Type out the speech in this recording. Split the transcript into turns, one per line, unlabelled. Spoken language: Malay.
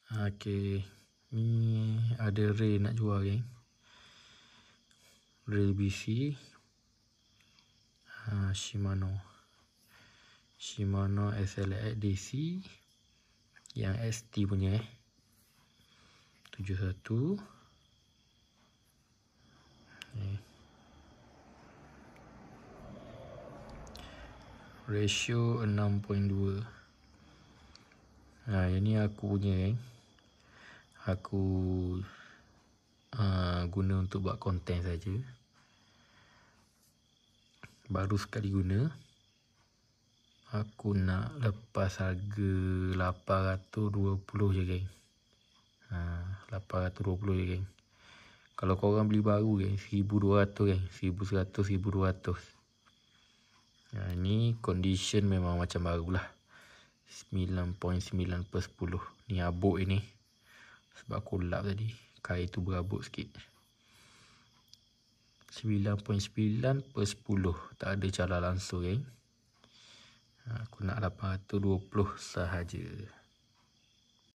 Okey, ni ada ray nak jual geng. Ray BC Shimano SLX DC yang ST punya 71. Ratio 6.2. Yang ni aku punya aku guna untuk buat konten saja. Baru sekali guna. Aku nak lepas harga 820 je geng. 820 je geng. Kalau korang beli baru geng, 1200 geng. 1100, 1200. Ni condition memang macam baru lah. 9.9/10. Ni abuk ini. Sebab aku lap tadi. Kain tu berabuk sikit. 9.9/10. Tak ada cala langsung geng. Aku nak 820 sahaja.